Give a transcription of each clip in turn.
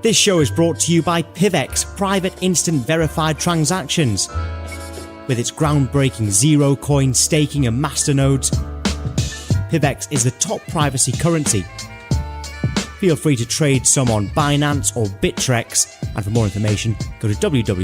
This show is brought to you by PIVX Private Instant Verified Transactions. With its groundbreaking zero-coin staking and masternodes, PIVX is the top privacy currency. Feel free to trade some on Binance or Bittrex, and for more information, go to www.pivx.org.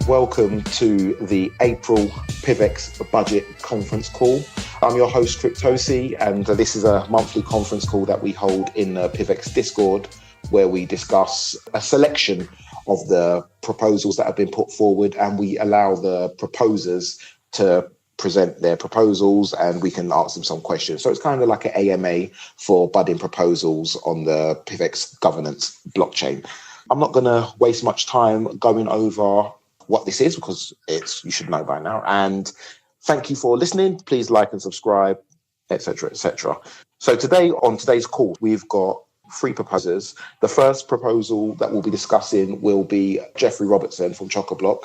Welcome to the April PIVX Budget Conference Call. I'm your host, CryptoSI, and this is a monthly conference call that we hold in the PIVX Discord, where we discuss a selection of the proposals that have been put forward, and we allow the proposers to present their proposals and we can ask them some questions. So it's kind of like an AMA for budding proposals on the PIVX governance blockchain. I'm not going to waste much time going over what this is because you should know by now. And thank you for listening. Please like and subscribe, etc., etc. So today, on today's call, we've got three proposers. The first proposal that we'll be discussing will be Geoffrey Robertson from Chockablock.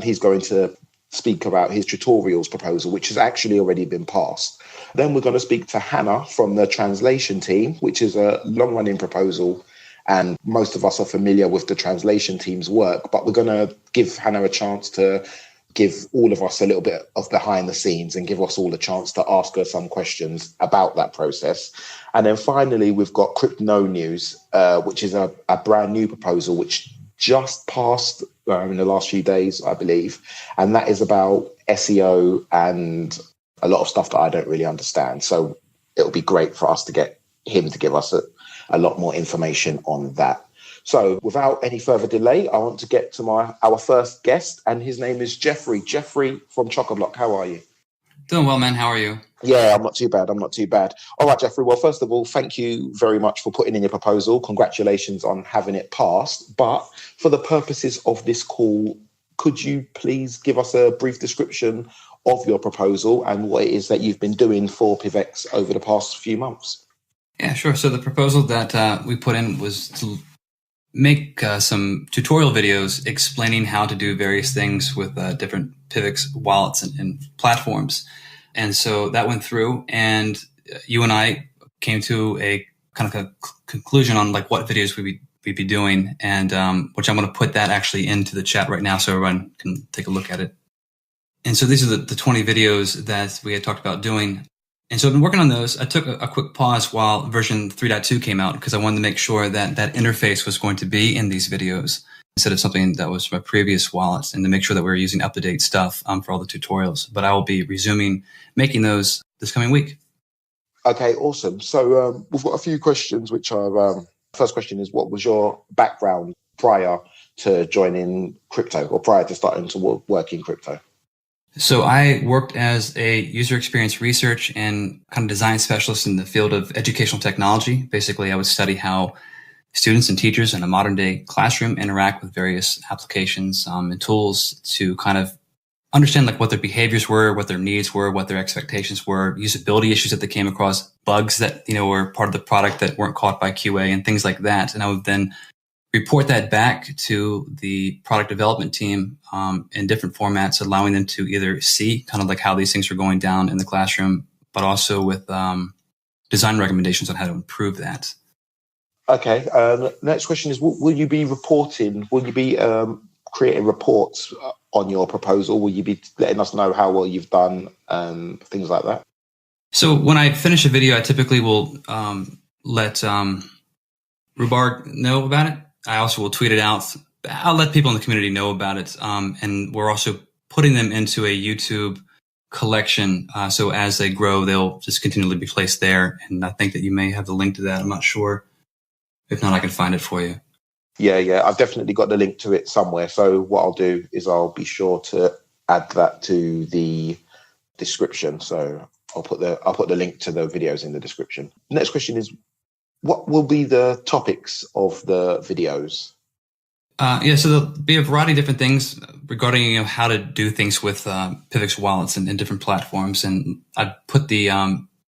He's going to speak about his tutorials proposal, which has actually already been passed. Then we're going to speak to Hanna from the translation team, which is a long-running proposal, and most of us are familiar with the translation team's work, but we're going to give Hanna a chance to give all of us a little bit of behind the scenes and give us all a chance to ask her some questions about that process. And then finally, we've got Crypnonews, which is a brand new proposal, which just passed in the last few days, I believe. And that is about SEO and a lot of stuff that I don't really understand. So it'll be great for us to get him to give us a lot more information on that. So without any further delay, I want to get to our first guest, and his name is Geoffrey. Geoffrey from Chockablock. How are you? Doing well, man. How are you? Yeah, I'm not too bad. All right, Geoffrey. Well, first of all, thank you very much for putting in your proposal. Congratulations on having it passed. But for the purposes of this call, could you please give us a brief description of your proposal and what it is that you've been doing for PIVX over the past few months? Yeah, sure. So the proposal that we put in was to make some tutorial videos explaining how to do various things with different PIVX wallets and platforms. And so that went through, and you and I came to a kind of a conclusion on like what videos we'd be doing, and which I'm going to put that actually into the chat right now so everyone can take a look at it. And so these are the 20 videos that we had talked about doing. And so I've been working on those. I took a quick pause while version 3.2 came out because I wanted to make sure that that interface was going to be in these videos instead of something that was from my previous wallets, and to make sure that we were using up-to-date stuff for all the tutorials. But I will be resuming making those this coming week. Okay, awesome. So we've got a few questions, which are, first question is, what was your background prior to joining crypto or prior to starting to work in crypto? So I worked as a user experience research and kind of design specialist in the field of educational technology. Basically, I would study how students and teachers in a modern day classroom interact with various applications and tools to kind of understand like what their behaviors were, what their needs were, what their expectations were, usability issues that they came across, bugs that, were part of the product that weren't caught by QA and things like that. And I would then report that back to the product development team in different formats, allowing them to either see kind of like how these things are going down in the classroom, but also with design recommendations on how to improve that. Okay. Next question is, will you be creating reports on your proposal? Will you be letting us know how well you've done and things like that? So when I finish a video, I typically will let Rhubarb know about it. I also will tweet it out. I'll let people in the community know about it. And we're also putting them into a YouTube collection. So as they grow, they'll just continually be placed there. And I think that you may have the link to that. I'm not sure. If not, I can find it for you. Yeah. I've definitely got the link to it somewhere. So what I'll do is I'll be sure to add that to the description. So I'll put the link to the videos in the description. Next question is, what will be the topics of the videos? So there'll be a variety of different things regarding how to do things with PIVX wallets and different platforms. And I put the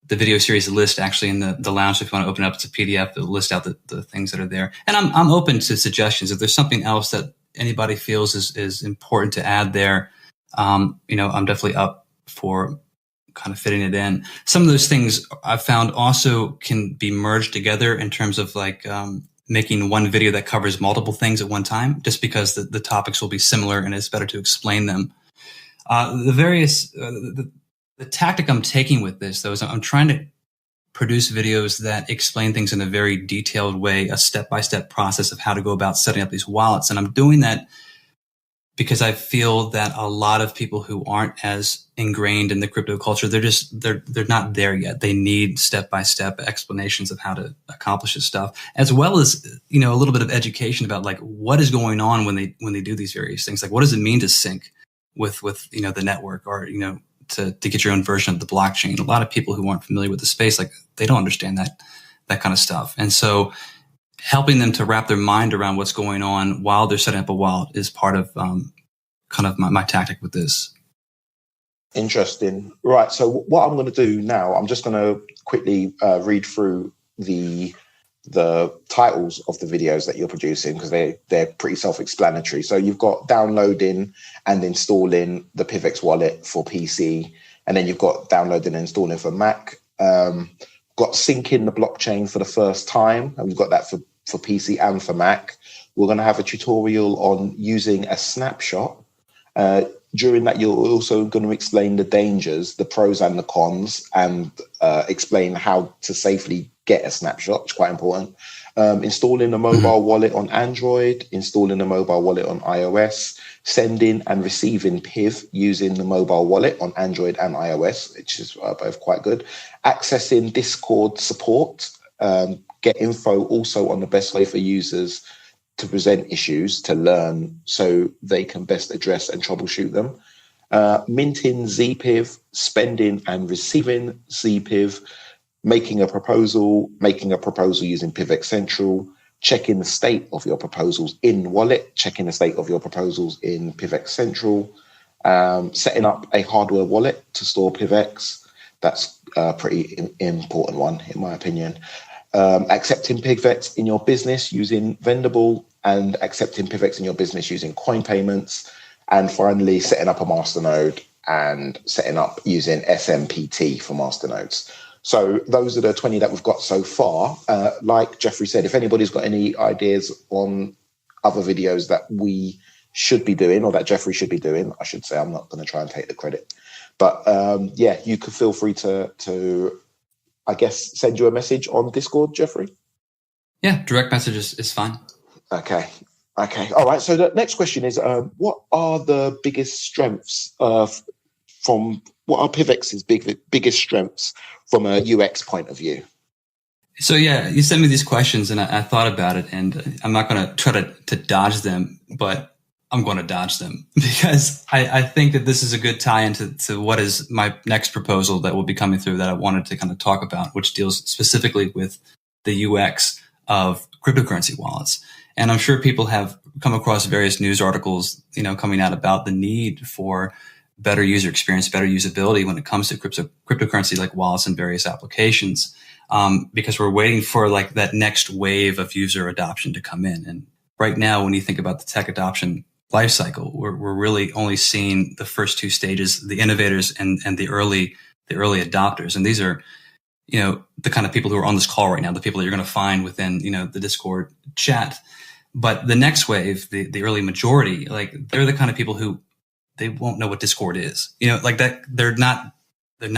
video series list actually in the lounge. So if you want to open it up, it's a PDF. It'll list out the things that are there. And I'm open to suggestions. If there's something else that anybody feels is important to add there, I'm definitely up for kind of fitting it in. Some of those things I've found also can be merged together in terms of like making one video that covers multiple things at one time, just because the topics will be similar and it's better to explain them. The tactic I'm taking with this, though, is I'm trying to produce videos that explain things in a very detailed way, a step-by-step process of how to go about setting up these wallets. And I'm doing that because I feel that a lot of people who aren't as ingrained in the crypto culture, they're not there yet. They need step-by-step explanations of how to accomplish this stuff, as well as, a little bit of education about like what is going on when they do these various things. Like, what does it mean to sync with the network, or to get your own version of the blockchain? A lot of people who aren't familiar with the space, like, they don't understand that kind of stuff. And so helping them to wrap their mind around what's going on while they're setting up a wallet is part of kind of my tactic with this. Interesting. Right. So what I'm going to do now, I'm just going to quickly read through the titles of the videos that you're producing, because they're pretty self-explanatory. So you've got downloading and installing the PIVX wallet for PC, and then you've got downloading and installing for Mac. Got syncing the blockchain for the first time, and we've got that for PC and for Mac. We're going to have a tutorial on using a snapshot. During that, you're also going to explain the dangers, the pros and the cons, and explain how to safely get a snapshot, which is quite important. Installing a mobile wallet on Android, installing a mobile wallet on iOS, sending and receiving PIV using the mobile wallet on Android and iOS, which is both quite good. Accessing Discord support, get info also on the best way for users to present issues, to learn so they can best address and troubleshoot them. Minting ZPIV, spending and receiving ZPIV, making a proposal using PIVX Central, checking the state of your proposals in wallet, checking the state of your proposals in PIVX Central, setting up a hardware wallet to store PIVX. That's a pretty important one, in my opinion. Accepting PIVX in your business using Vendable, and accepting PIVX in your business using coin payments. And finally, setting up a masternode and setting up using SMPT for masternodes. So those are the 20 that we've got so far. Like Geoffrey said, if anybody's got any ideas on other videos that we should be doing, or that Geoffrey should be doing, I should say, I'm not going to try and take the credit. But you could feel free to, I guess, send you a message on Discord, Geoffrey. Yeah, direct message is fine. Okay. All right. So the next question is, what are the biggest strengths what are PIVX's biggest strengths from a UX point of view? So yeah, you sent me these questions and I thought about it, and I'm not going to try to dodge them, but I'm going to dodge them because I think that this is a good tie into what is my next proposal that will be coming through that I wanted to kind of talk about, which deals specifically with the UX of cryptocurrency wallets. And I'm sure people have come across various news articles, coming out about the need for better user experience, better usability when it comes to cryptocurrency like wallets and various applications, because we're waiting for like that next wave of user adoption to come in. And right now, when you think about the tech adoption life cycle, we're really only seeing the first two stages, the innovators and the early adopters. And these are, the kind of people who are on this call right now, the people that you're going to find within, the Discord chat. But the next wave, the early majority, like they're the kind of people who they won't know what Discord is, like that. They're not in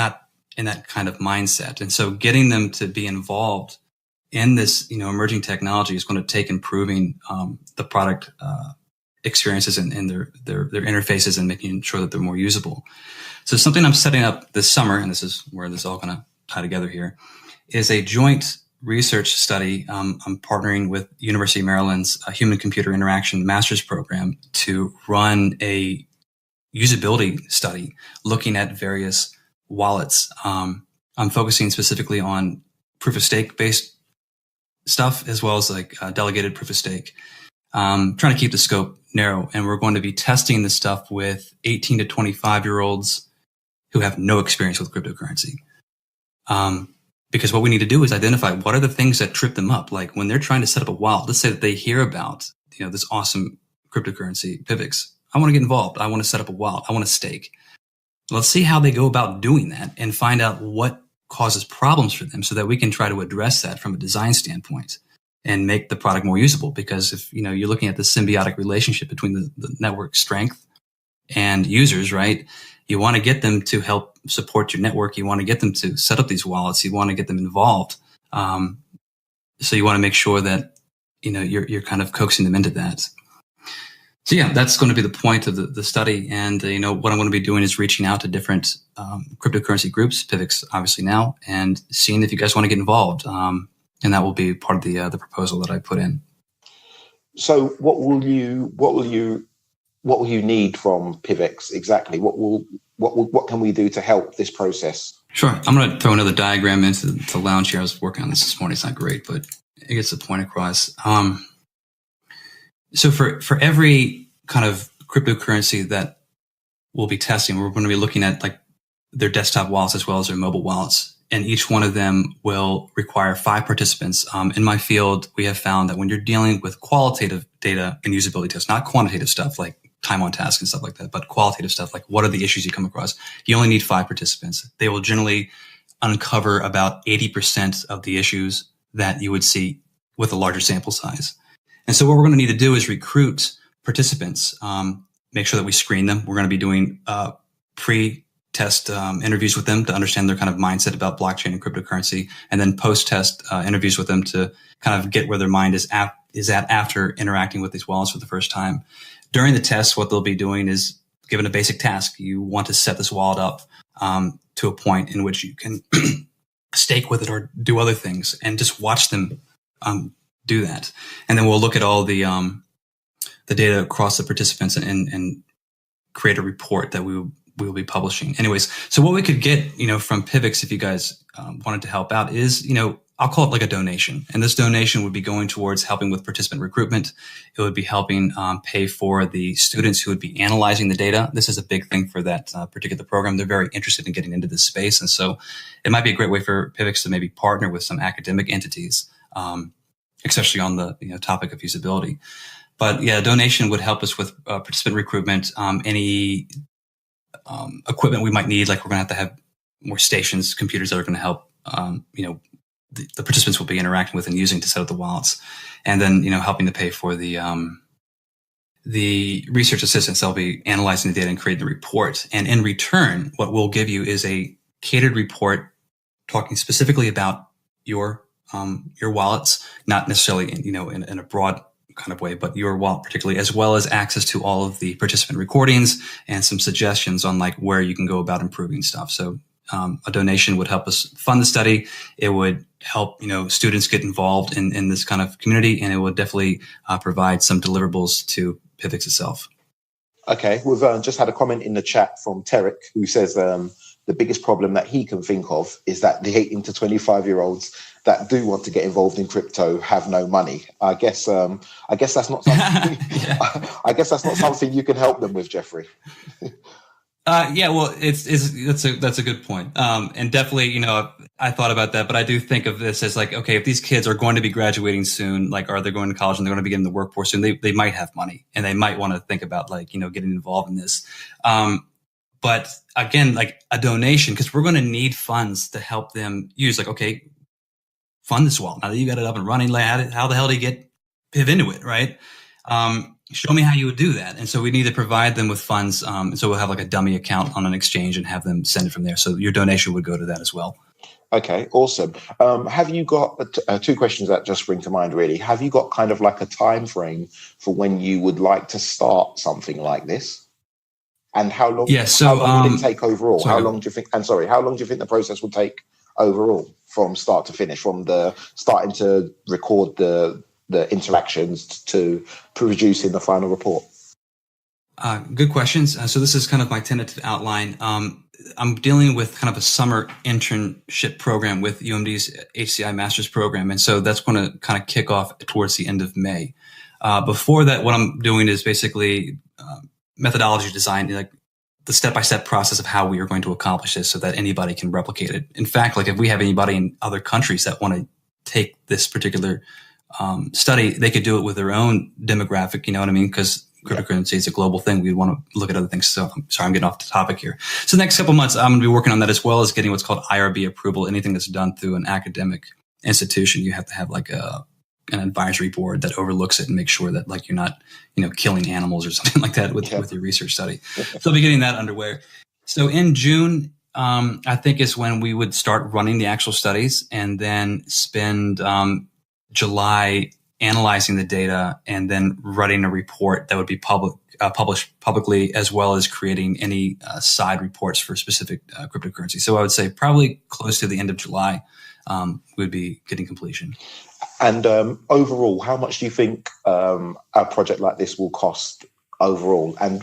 that kind of mindset. And so getting them to be involved in this, emerging technology is going to take improving the product experiences and their interfaces and making sure that they're more usable. So something I'm setting up this summer, and this is where this is all going to tie together here, is a joint research study. I'm partnering with University of Maryland's Human Computer Interaction Master's Program to run a usability study looking at various wallets. I'm focusing specifically on proof of stake based stuff, as well as like delegated proof of stake. Trying to keep the scope narrow, and we're going to be testing this stuff with 18 to 25-year-olds who have no experience with cryptocurrency. Because what we need to do is identify what are the things that trip them up. Like when they're trying to set up a wallet, let's say that they hear about, this awesome cryptocurrency, PIVX. I want to get involved. I want to set up a wallet. I want to stake. let's see how they go about doing that and find out what causes problems for them so that we can try to address that from a design standpoint and make the product more usable. Because if, you know, you're looking at the symbiotic relationship between the network strength and users, right? You want to get them to help support your network. You want to get them to set up these wallets. You want to get them involved. So you want to make sure that, you know, you're kind of coaxing them into that. So yeah, that's going to be the point of the study. And, you know, what I'm going to be doing is reaching out to different cryptocurrency groups, PIVX obviously now, and seeing if you guys want to get involved. And that will be part of the proposal that I put in. So what will you need from PIVX exactly? What can we do to help this process? Sure. I'm going to throw another diagram into the lounge here. I was working on this morning. It's not great, but it gets the point across. So for every kind of cryptocurrency that we'll be testing, we're going to be looking at like their desktop wallets as well as their mobile wallets. And each one of them will require 5 participants. In my field, we have found that when you're dealing with qualitative data and usability tests, not quantitative stuff like time on task and stuff like that, but qualitative stuff like what are the issues you come across, you only need 5 participants. They will generally uncover about 80% of the issues that you would see with a larger sample size. And so what we're going to need to do is recruit participants, make sure that we screen them. We're going to be doing pre-test interviews with them to understand their kind of mindset about blockchain and cryptocurrency, and then post-test interviews with them to kind of get where their mind is at after interacting with these wallets for the first time. During the test, what they'll be doing is given a basic task. You want to set this wallet up to a point in which you can stake with it or do other things, and just watch them do that. And then we'll look at all the data across the participants and create a report that we will be publishing. Anyways, so what we could get, you know, from PIVX, if you guys wanted to help out, is, you know, I'll call it like a donation. And this donation would be going towards helping with participant recruitment. It would be helping pay for the students who would be analyzing the data. This is a big thing for that particular program. They're very interested in getting into this space. And so it might be a great way for PIVX to maybe partner with some academic entities, especially on the topic of usability. But yeah, donation would help us with participant recruitment, any equipment we might need, like we're going to have more stations, computers that are going to help, the participants will be interacting with and using to set up the wallets. And then, helping to pay for the research assistants. They'll be analyzing the data and creating the report. And in return, what we'll give you is a catered report talking specifically about your wallets, not necessarily in a broad kind of way, but your wallet particularly, as well as access to all of the participant recordings and some suggestions on like where you can go about improving stuff. So a donation would help us fund the study. It would help students get involved in this kind of community, and it would definitely provide some deliverables to PIVX itself. Okay, we've just had a comment in the chat from Tarek, who says the biggest problem that he can think of is that the 18 to 25-year-olds that do want to get involved in crypto have no money. I guess that's not something. I guess that's not something you can help them with, Geoffrey. Well, that's a good point. And definitely, I thought about that, but I do think of this as like, okay, if these kids are going to be graduating soon, like, are they going to college and they're going to be getting the workforce soon? They might have money, and they might want to think about like, getting involved in this. But again, like a donation, because we're going to need funds to help them use, like, okay, fund this wallet. Now that you got it up and running, like, how the hell do you get PIV into it, right? Show me how you would do that. And so we need to provide them with funds. And so we'll have like a dummy account on an exchange and have them send it from there. So your donation would go to that as well. Okay, awesome. Have you got two questions that just spring to mind, really? Have you got kind of like a time frame for when you would like to start something like this? And how long? Yeah, so how long would it take overall? Sorry. How long do you think? And sorry, how long do you think the process will take overall, from start to finish, from the starting to record the interactions to producing the final report? Good questions. So this is kind of my tentative outline. I'm dealing with kind of a summer internship program with UMD's HCI Master's Program, and so that's going to kind of kick off towards the end of May. Before that, what I'm doing is basically methodology design, like the step-by-step process of how we are going to accomplish this so that anybody can replicate it. In fact, like if we have anybody in other countries that want to take this particular study, they could do it with their own demographic, you know what I mean? Because cryptocurrency is a global thing. We want to look at other things. So I'm sorry, I'm getting off the topic here. So the next couple of months, I'm going to be working on that, as well as getting what's called IRB approval. Anything that's done through an academic institution, you have to have like an advisory board that overlooks it and makes sure that like you're not, killing animals or something like that with your research study. So I'll be getting that underway. So in June, I think is when we would start running the actual studies, and then spend July analyzing the data, and then writing a report that would be published publicly, as well as creating any side reports for specific cryptocurrency. So I would say probably close to the end of July, would be getting completion. And overall, how much do you think a project like this will cost overall? And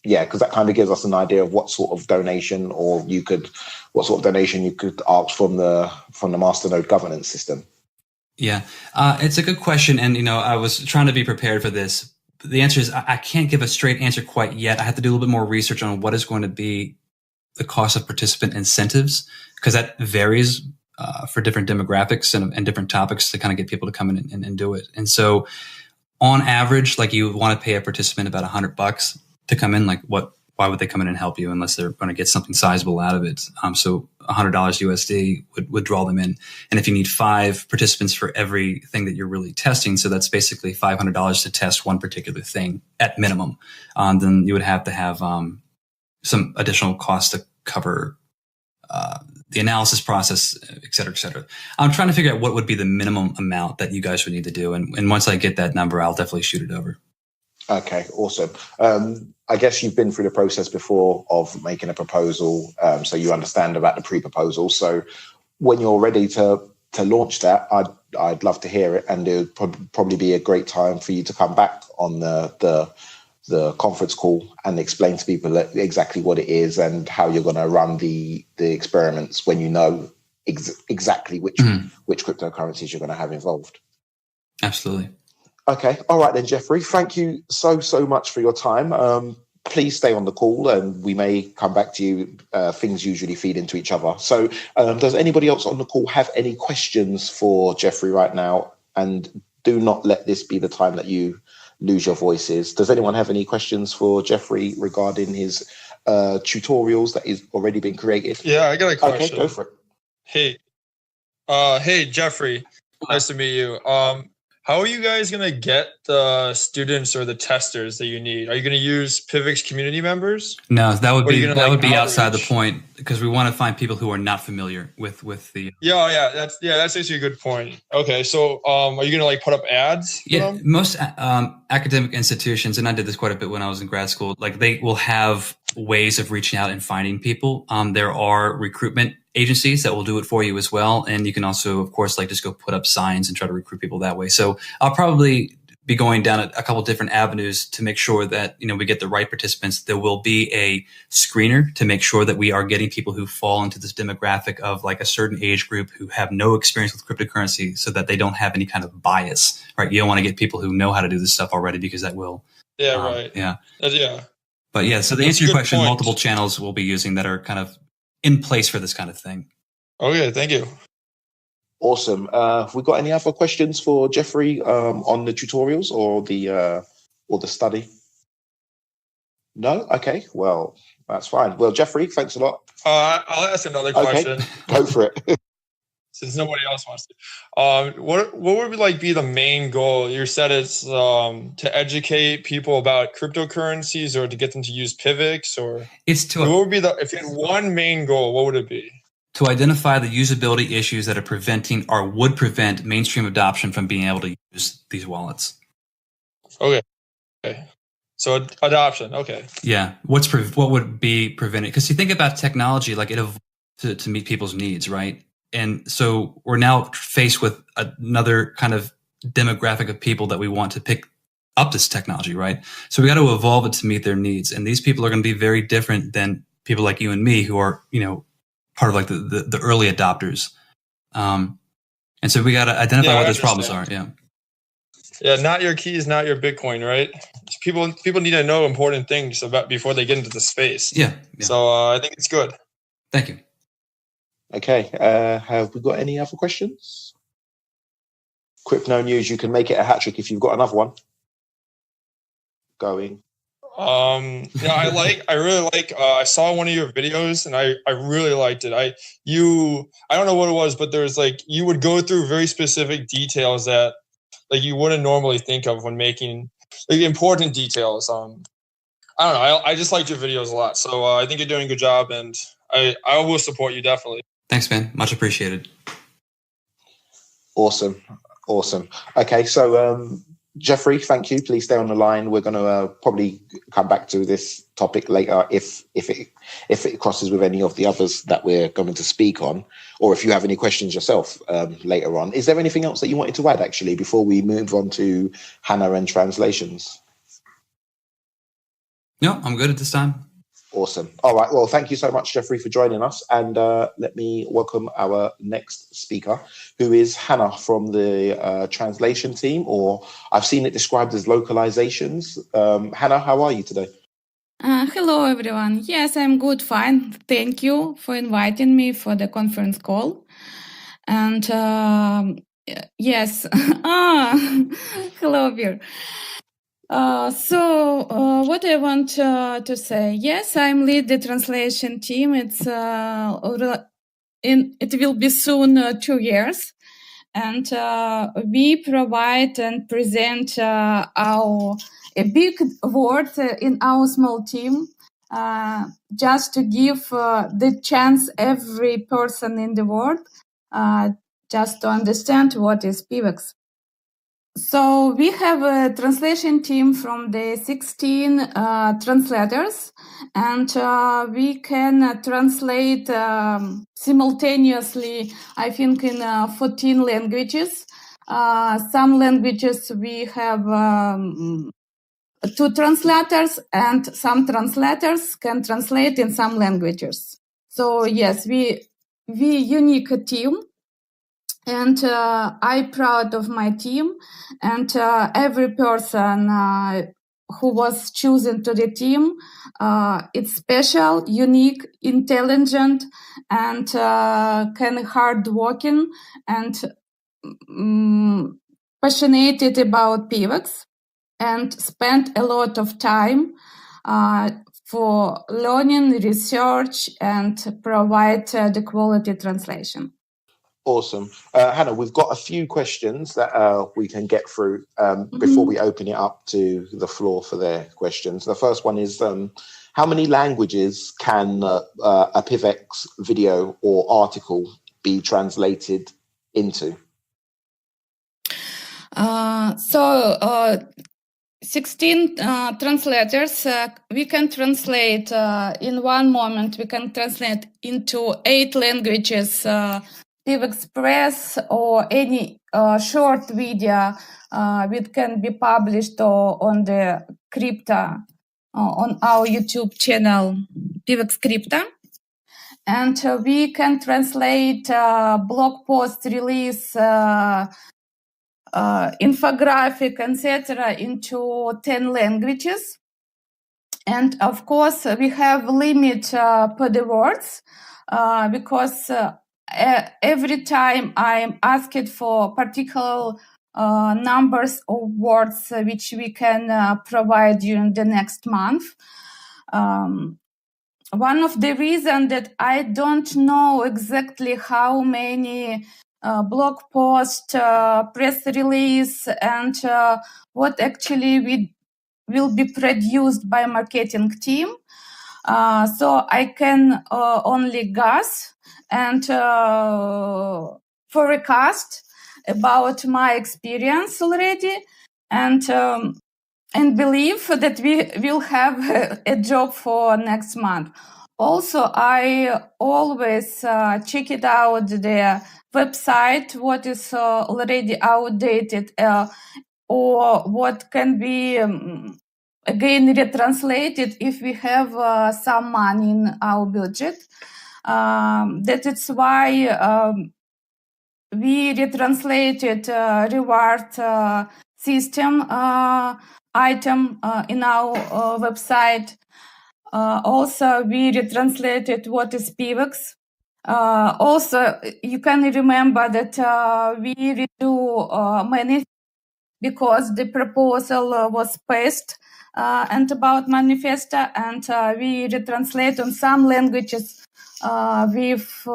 yeah, because that kind of gives us an idea of what sort of donation you could ask from the Masternode governance system. Yeah, it's a good question. And, I was trying to be prepared for this. The answer is I can't give a straight answer quite yet. I have to do a little bit more research on what is going to be the cost of participant incentives, because that varies for different demographics and different topics to kind of get people to come in and do it. And so on average, like, you would want to pay a participant about $100 to come in. Like, why would they come in and help you unless they're going to get something sizable out of it? So $100 USD would draw them in. And if you need 5 participants for everything that you're really testing, so that's basically $500 to test one particular thing at minimum, then you would have to have some additional costs to cover the analysis process, et cetera, et cetera. I'm trying to figure out what would be the minimum amount that you guys would need to do. And once I get that number, I'll definitely shoot it over. Okay, awesome. I guess you've been through the process before of making a proposal, so you understand about the pre-proposal. So when you're ready to launch that, I'd love to hear it, and it would probably be a great time for you to come back on the conference call and explain to people exactly what it is and how you're going to run the experiments when you know exactly which cryptocurrencies you're going to have involved. Absolutely. Okay. All right then, Geoffrey. Thank you so much for your time. Please stay on the call, and we may come back to you. Things usually feed into each other. So does anybody else on the call have any questions for Geoffrey right now? And do not let this be the time that you lose your voices. Does anyone have any questions for Geoffrey regarding his tutorials that is already been created? Yeah, I got a question. Okay, go for it. Hey, Geoffrey. Nice to meet you. How are you guys going to get the students or the testers that you need? Are you going to use PIVX community members? No, that would be outside the point, because we want to find people who are not familiar with the. That's actually a good point. Okay, so are you going to like put up ads? Yeah, most academic institutions, and I did this quite a bit when I was in grad school, like they will have ways of reaching out and finding people. There are recruitment agencies that will do it for you as well. And you can also, of course, like just go put up signs and try to recruit people that way. So I'll probably be going down a couple different avenues to make sure that, we get the right participants. There will be a screener to make sure that we are getting people who fall into this demographic of like a certain age group who have no experience with cryptocurrency, so that they don't have any kind of bias, right? You don't want to get people who know how to do this stuff already, because that will. Yeah, right. Yeah. Yeah. But yeah, so to answer your question, multiple channels we'll be using that are kind of in place for this kind of thing. Okay, thank you. Awesome. Have we got any other questions for Geoffrey on the tutorials or the study? No? Okay, well, that's fine. Well, Geoffrey, thanks a lot. I'll ask another question. Okay, go for it. Since nobody else wants to. What would be the main goal? You said it's to educate people about cryptocurrencies, or to get them to use PIVX, or what would be if you had one main goal, what would it be? To identify the usability issues that are preventing or would prevent mainstream adoption from being able to use these wallets. Okay. So adoption. Okay. Yeah. What would be prevented? Because you think about technology, like it evolved to meet people's needs, right? And so we're now faced with another kind of demographic of people that we want to pick up this technology, right? So we got to evolve it to meet their needs. And these people are going to be very different than people like you and me, who are, part of like the early adopters. And so we got to identify what those problems are. Yeah. Yeah. Not your keys, not your Bitcoin, right? People need to know important things about before they get into the space. Yeah. So I think it's good. Thank you. Okay. Have we got any other questions? Cryptonews, you can make it a hat trick if you've got another one. going? Yeah, I really like, I saw one of your videos and I really liked it. I don't know what it was, but there's like, you would go through very specific details that like you wouldn't normally think of when making like important details. I don't know. I just liked your videos a lot. So I think you're doing a good job, and I will support you definitely. Thanks, man. Much appreciated. Awesome. Okay, so Geoffrey, thank you. Please stay on the line. We're going to probably come back to this topic later if it crosses with any of the others that we're going to speak on, or if you have any questions yourself later on. Is there anything else that you wanted to add, actually, before we move on to Hanna and translations? No, I'm good at this time. Awesome. All right. Well, thank you so much, Geoffrey, for joining us. And let me welcome our next speaker, who is Hanna from the translation team, or I've seen it described as localizations. Hanna, how are you today? Hello, everyone. Yes, I'm good, fine. Thank you for inviting me for the conference call. And yes, hello, Vir. So what I want to say, yes, I'm lead the translation team. It will be soon 2 years, and we provide and present a big word in our small team, just to give the chance every person in the world just to understand what is PIVX. So we have a translation team from the 16 translators, and we can translate simultaneously, I think, in 14 languages. Some languages we have 2 translators, and some translators can translate in some languages. So yes, we unique team. And I'm proud of my team, and every person who was chosen to the team. It's special, unique, intelligent, and kind of hardworking and passionate about PIVX, and spent a lot of time for learning, research, and provide the quality translation. Awesome. Hanna, we've got a few questions that we can get through before we open it up to the floor for their questions. The first one is, how many languages can a PIVX video or article be translated into? 16 translators, we can translate in one moment, we can translate into 8 languages, PIVX Press or any short video which can be published on the crypto, on our YouTube channel, PIVX Crypto. And we can translate blog post, release, infographic, etc. into 10 languages. And of course, we have limit per the words because every time I'm asked for particular numbers of words which we can provide during the next month. One of the reasons that I don't know exactly how many blog post, press release, and what actually will be produced by marketing team. So I can only guess and forecast about my experience already, and believe that we will have a job for next month. Also, I always check it out the website, what is already outdated or what can be again retranslated if we have some money in our budget. That is why we retranslated reward system item in our website. Also, we retranslated what is PIVX. Also, you can remember that we redo many because the proposal was passed and about manifesto, and we retranslate on some languages with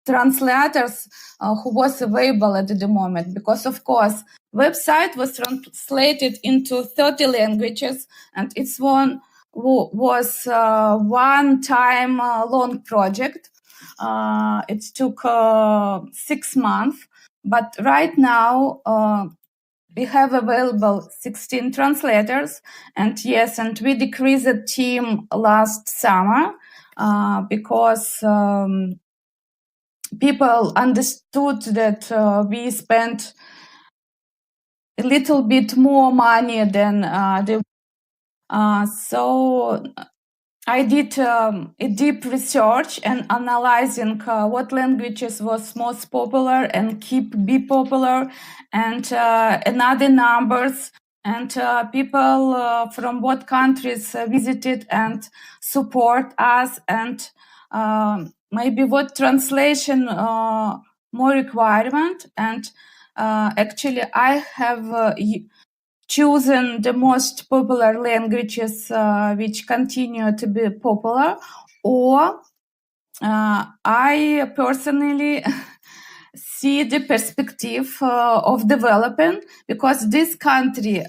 translators who was available at the moment, because of course website was translated into 30 languages, and it's one was one time long project. It took 6 months, but right now we have available 16 translators, and yes, and we decreased the team last summer because people understood that we spent a little bit more money than so I did a deep research and analyzing what languages was most popular and be popular, and another numbers, and people from what countries visited and support us, and maybe what translation more requirement. And actually I have chosen the most popular languages which continue to be popular, or I personally see the perspective of developing, because this country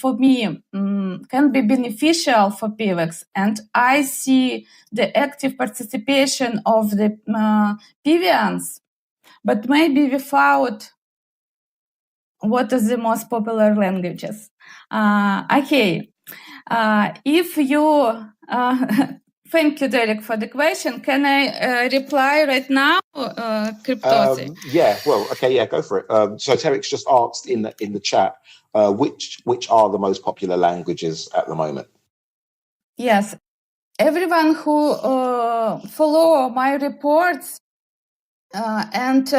for me can be beneficial for PIVX, and I see the active participation of the PIVians, but maybe without what is the most popular languages. Okay, if you thank you, Derek, for the question. Can I reply right now, CryptoSI? Yeah, well, okay, yeah, go for it. So Terek's just asked in the chat, which are the most popular languages at the moment? Yes, everyone who follow my reports and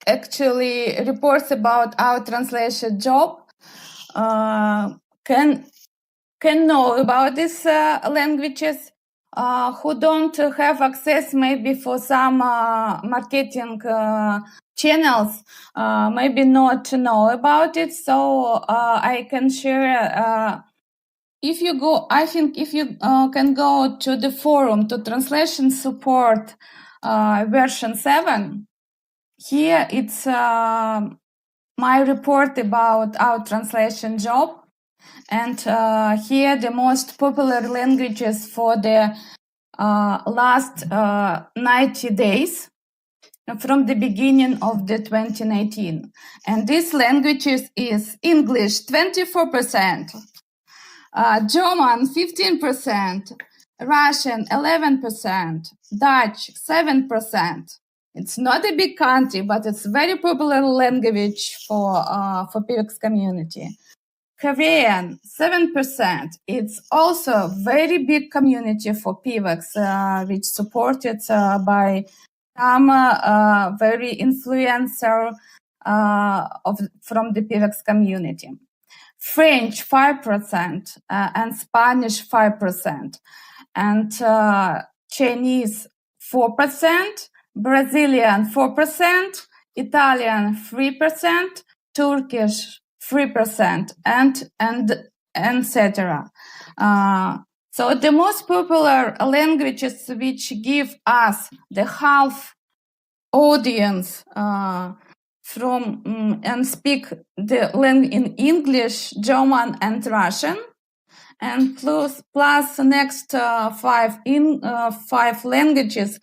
actually reports about our translation job can know about these languages. Who don't have access maybe for some marketing channels, maybe not know about it. So I can share. If you go, I think if you can go to the forum to translation support version 7, here it's my report about our translation job. And here the most popular languages for the last 90 days from the beginning of the 2019. And these languages is English 24%, German 15%, Russian 11%, Dutch 7%. It's not a big country, but it's very popular language for PIVX community. Korean 7%. It's also a very big community for PIVX, which supported by some very influencer from the PIVX community. French 5% and Spanish 5%, and Chinese 4%, Brazilian 4%, Italian 3%, Turkish 3%, and etc. So the most popular languages which give us the half audience from and speak the language in English, German, and Russian, and plus next five languages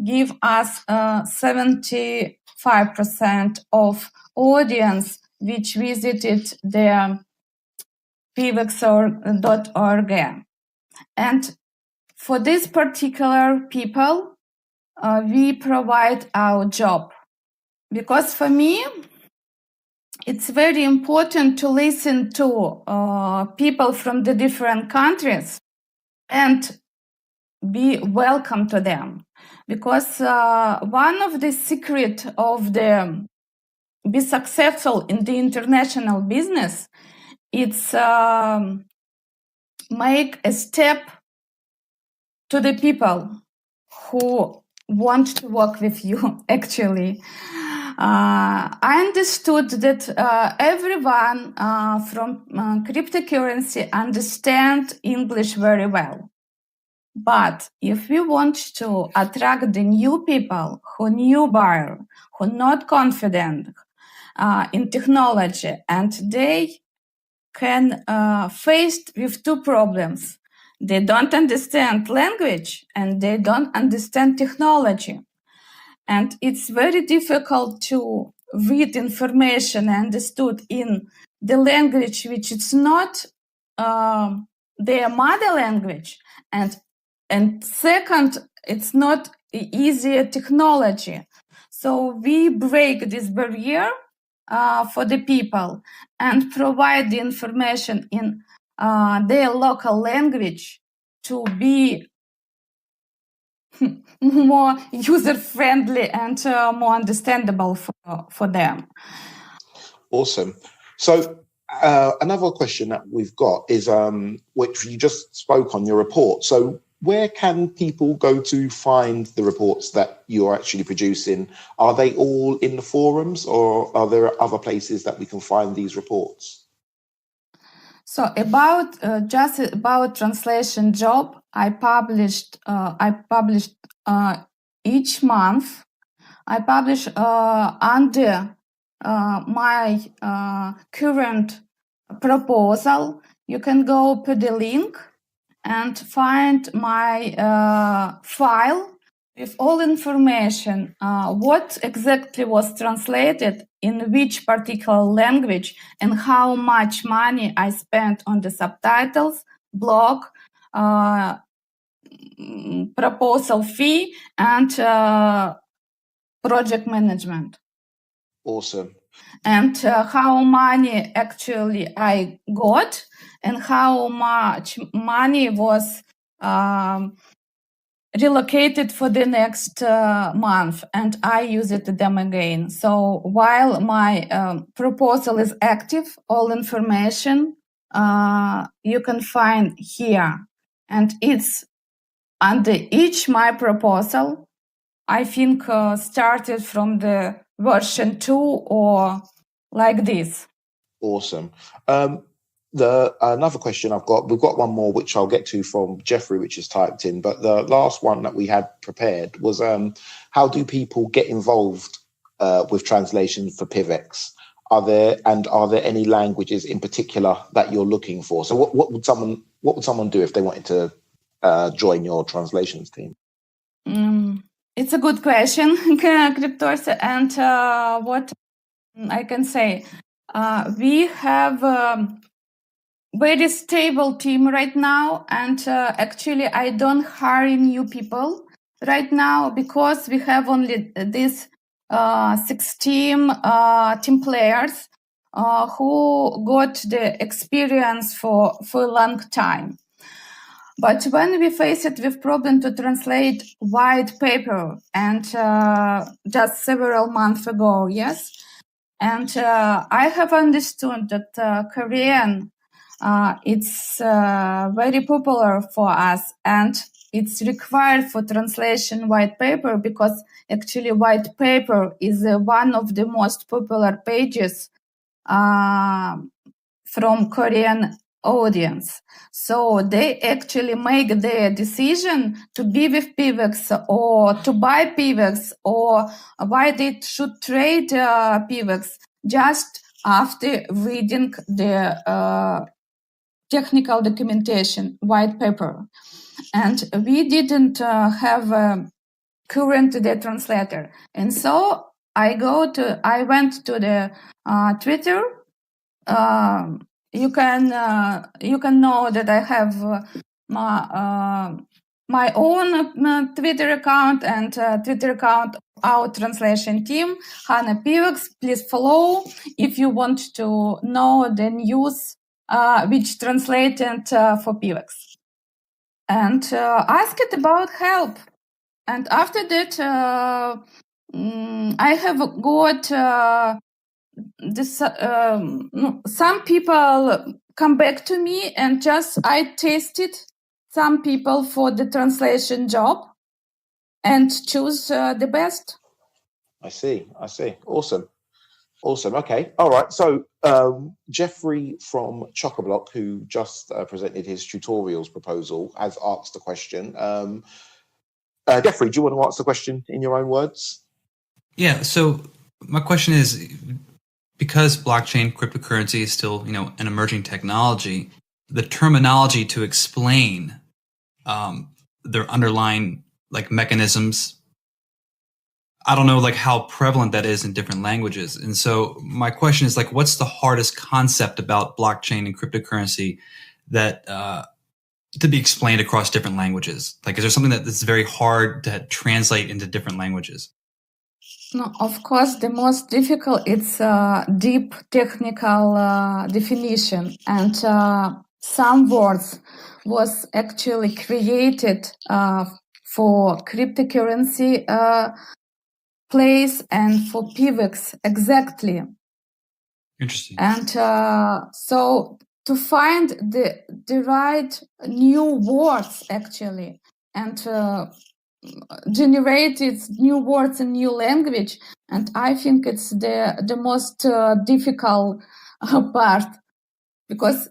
give us 75% of audience which visited the pivx.org. And for this particular people, we provide our job. Because for me, it's very important to listen to people from the different countries and be welcome to them. Because one of the secrets of the be successful in the international business, it's make a step to the people who want to work with you, actually. I understood that everyone from cryptocurrency understand English very well. But if we want to attract the new people who new buyer, who not confident in technology, and they can faced with two problems. They don't understand language and they don't understand technology. And it's very difficult to read information understood in the language which is not their mother language. And second, it's not easier technology. So we break this barrier for the people and provide the information in their local language to be more user-friendly and more understandable for them. Awesome. So another question that we've got is, which you just spoke on your report. So where can people go to find the reports that you're actually producing? Are they all in the forums, or are there other places that we can find these reports? So about just about translation job, I published each month. I publish under my current proposal. You can go to the link and find my file with all information, what exactly was translated in which particular language and how much money I spent on the subtitles, blog, proposal fee, and project management. Awesome. And how money actually I got and how much money was relocated for the next month, and I use it them again. So while my proposal is active, all information you can find here, and it's under each my proposal. I think started from the version 2 or like this. Awesome. Another question we've got one more, which I'll get to from Geoffrey, which is typed in, but the last one that we had prepared was how do people get involved with translation for PIVX? Are there any languages in particular that you're looking for? So what would someone do if they wanted to join your translations team? It's a good question, CryptoSI, and what I can say, we have very stable team right now, and actually I don't hire new people right now because we have only these 16 team players who got the experience for a long time. But when we face it with problem to translate white paper, and just several months ago, yes, and I have understood that Korean it's very popular for us, and it's required for translation white paper because actually white paper is one of the most popular pages from Korean audience. So they actually make their decision to be with PIVX or to buy PIVX or why they should trade PIVX just after reading the technical documentation, white paper. And we didn't have a current the translator. And so I went to the Twitter. You can know that I have my own Twitter account and Twitter account of our translation team, Hanna PIVX. Please follow if you want to know the news which translated for PIVX. And ask it about help. And after that, I have got some people come back to me, and just I tested some people for the translation job and choose the best. I see. Awesome. Okay. All right. So Geoffrey from Chockablock, who just presented his tutorials proposal, has asked a question. Geoffrey, do you want to answer the question in your own words? Yeah. So my question is, because blockchain cryptocurrency is still, an emerging technology, the terminology to explain their underlying mechanisms, I don't know how prevalent that is in different languages. And so my question is what's the hardest concept about blockchain and cryptocurrency that to be explained across different languages? Is there something that's very hard to translate into different languages? No, of course, the most difficult it's deep technical definition, and some words was actually created for cryptocurrency place and for PIVX exactly. Interesting. And so to find the right new words actually and generated new words in new language, and I think it's the most difficult part, because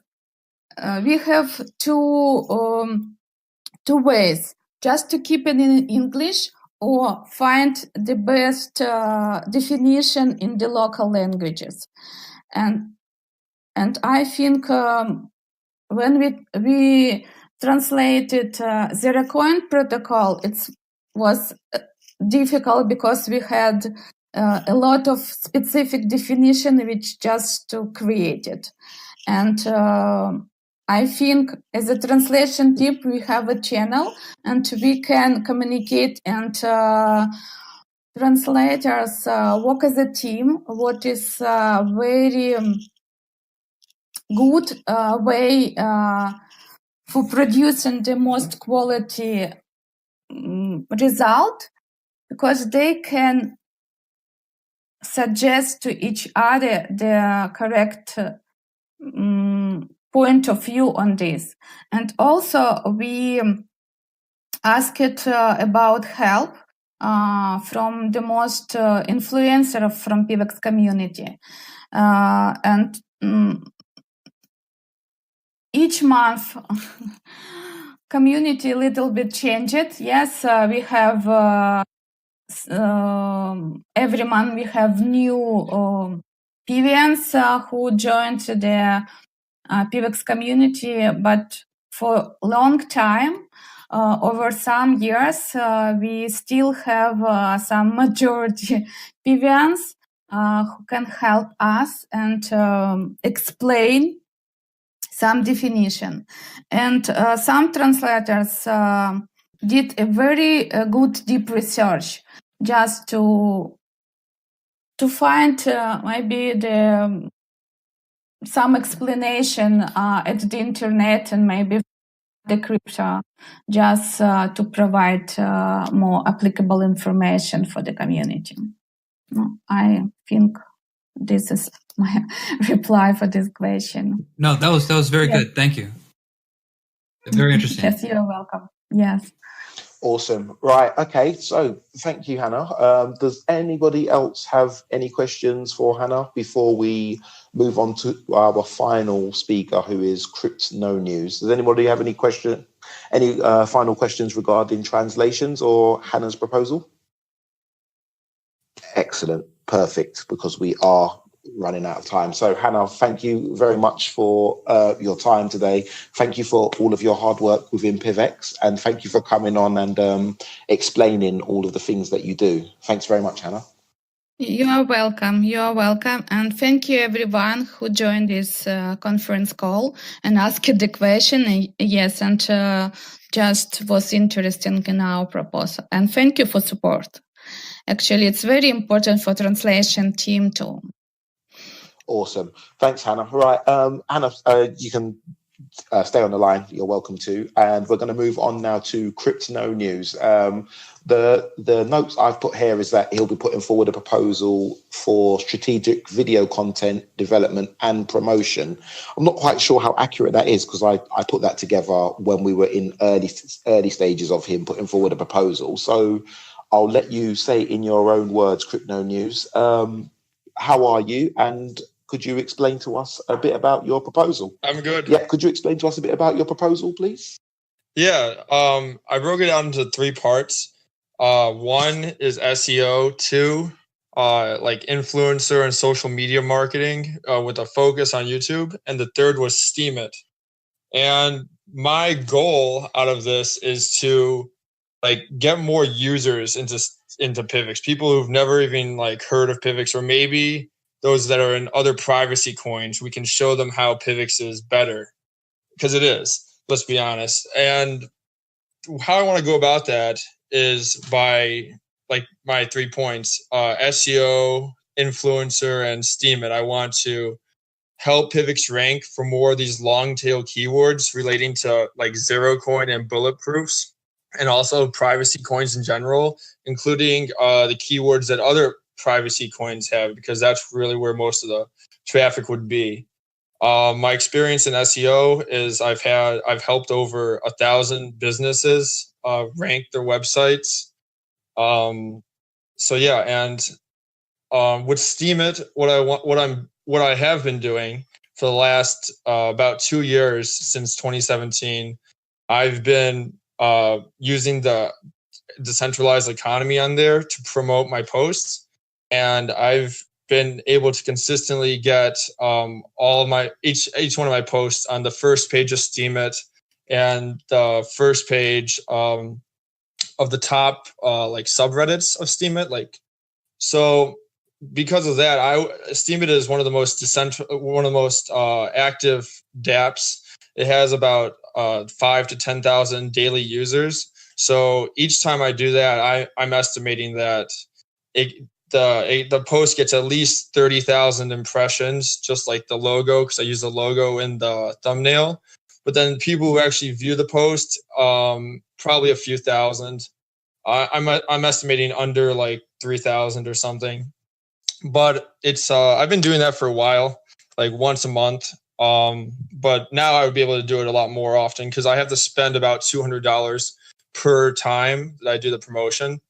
we have two ways: just to keep it in English or find the best definition in the local languages. And I think when we translated Zero Coin protocol, it was difficult because we had a lot of specific definition which just to create it. And I think as a translation tip, we have a channel and we can communicate, and translators work as a team, what is very good way for producing the most quality result, because they can suggest to each other the correct point of view on this. And also we asked about help from the most influencer from PIVX community. And each month community a little bit changed. Yes, we have every month we have new PIVians who joined the PIVX community, but for a long time, over some years, we still have some majority PIVians who can help us and explain some definition. And some translators did a very good deep research just to find maybe some explanation at the internet and maybe the crypto, just to provide more applicable information for the community. I think this is my reply for this question. No, that was very good. Thank you. Very interesting. Yes, you're welcome. Yes. Awesome. Right. Okay. So thank you, Hanna. Does anybody else have any questions for Hanna before we move on to our final speaker, who is Crypnonews? Does anybody have any final questions regarding translations or Hanna's proposal? Excellent. Perfect. Because we are running out of time. So Hanna, thank you very much for your time today. Thank you for all of your hard work within PIVX, and thank you for coming on and explaining all of the things that you do. Thanks very much, Hanna. You are welcome. You are welcome. And thank you everyone who joined this conference call and asked the question. Yes, and just was interesting in our proposal. And thank you for support. Actually, it's very important for translation team too. Awesome. Thanks, Hanna. Right. Hanna, you can stay on the line. You're welcome to. And we're going to move on now to Crypnonews. The notes I've put here is that he'll be putting forward a proposal for strategic video content development and promotion. I'm not quite sure how accurate that is, because I put that together when we were in early stages of him putting forward a proposal. So I'll let you say in your own words, Crypnonews. How are you? And could you explain to us a bit about your proposal? I'm good. Yeah, could you explain to us a bit about your proposal, please? Yeah, I broke it down into 3 parts. One is SEO, 2, like influencer and social media marketing with a focus on YouTube, and the third was Steemit. And my goal out of this is to like get more users into PIVX, people who've never even like heard of PIVX, or maybe those that are in other privacy coins. We can show them how PIVX is better, because it is. Let's be honest. And how I want to go about that is by like my 3 points: SEO, influencer, and Steemit. I want to help PIVX rank for more of these long tail keywords relating to like zero coin and bulletproofs, and also privacy coins in general, including the keywords that other privacy coins have, because that's really where most of the traffic would be. My experience in SEO is I've helped over 1,000 businesses rank their websites. So yeah, and with Steemit, what I have been doing for the last about 2 years, since 2017, I've been using the decentralized economy on there to promote my posts, and I've been able to consistently get all of my each one of my posts on the first page of Steemit and the first page of the top like subreddits of Steemit. Like, so because of that, Steemit is one of the most active dApps. It has about 5,000 to 10,000 daily users. So each time I do that, I'm estimating that the post gets at least 30,000 impressions, just like the logo, because I use the logo in the thumbnail. But then people who actually view the post, probably a few thousand. I'm estimating under like 3,000 or something. But it's I've been doing that for a while, like once a month. But now I would be able to do it a lot more often, because I have to spend about $200 per time that I do the promotion.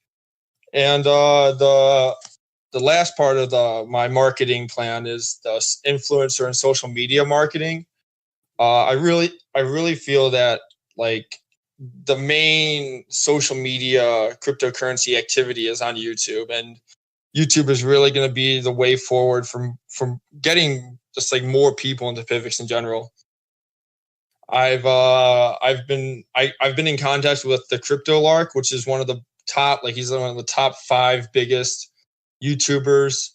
And the last part of my marketing plan is the influencer and social media marketing. I really feel that like the main social media cryptocurrency activity is on YouTube, and YouTube is really going to be the way forward from getting just like more people into PIVX in general. I've been in contact with the CryptoLark, which is one of the top, like he's one of the top 5 biggest YouTubers.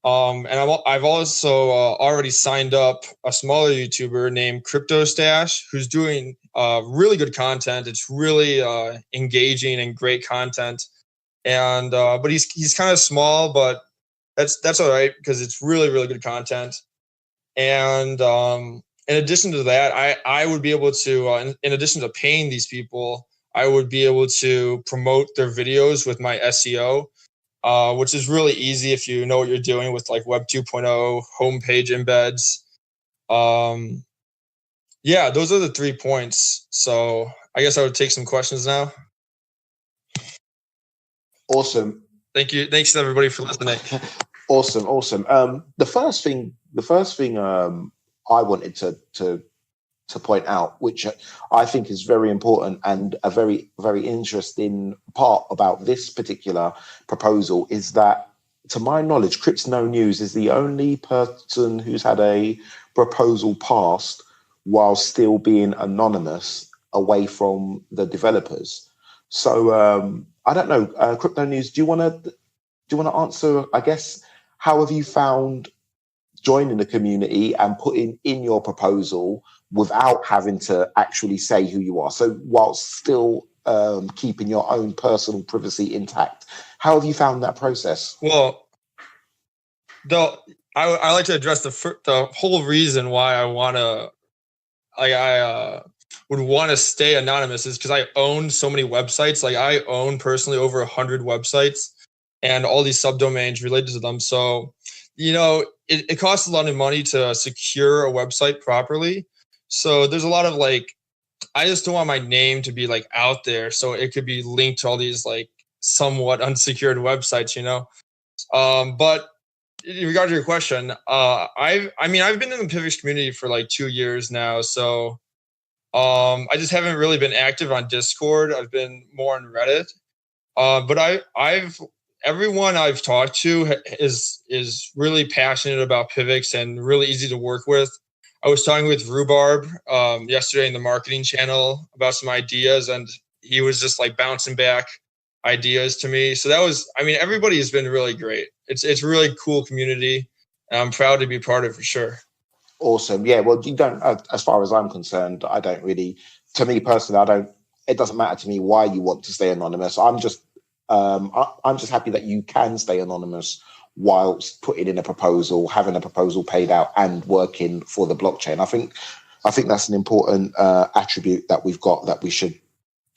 And I've also already signed up a smaller YouTuber named CryptoStash, who's doing really good content. It's really engaging and great content. And but he's kind of small, but that's all right, because it's really, really good content. And in addition to that, I would be able to, in addition to paying these people, I would be able to promote their videos with my SEO, which is really easy if you know what you're doing with like Web 2.0, homepage embeds. Yeah, those are the 3 points. So I guess I would take some questions now. Awesome. Thank you. Thanks to everybody for listening. Awesome. The first thing I wanted to point out, which I think is very important and a very, very interesting part about this particular proposal, is that, to my knowledge, Cryptonews is the only person who's had a proposal passed while still being anonymous away from the developers. So I don't know, Cryptonews, do you want to answer, I guess, how have you found joining the community and putting in your proposal without having to actually say who you are, so whilst still keeping your own personal privacy intact? How have you found that process? Well, I like to address the whole reason why I would want to stay anonymous is because I own so many websites. Like, I own personally over 100 websites and all these subdomains related to them. So, you know, it costs a lot of money to secure a website properly. So there's a lot of like, I just don't want my name to be like out there, so it could be linked to all these like somewhat unsecured websites, But in regard to your question, I've been in the PIVX community for like 2 years now, so I just haven't really been active on Discord. I've been more on Reddit. But everyone I've talked to is really passionate about PIVX and really easy to work with. I was talking with Rhubarb yesterday in the marketing channel about some ideas, and he was just like bouncing back ideas to me. So everybody has been really great. It's a really cool community, and I'm proud to be part of it for sure. Awesome. Yeah. Well, you don't, as far as I'm concerned, I don't really, to me personally, it doesn't matter to me why you want to stay anonymous. I'm just happy that you can stay anonymous whilst putting in a proposal, having a proposal paid out, and working for the blockchain. I think that's an important attribute that we've got that we should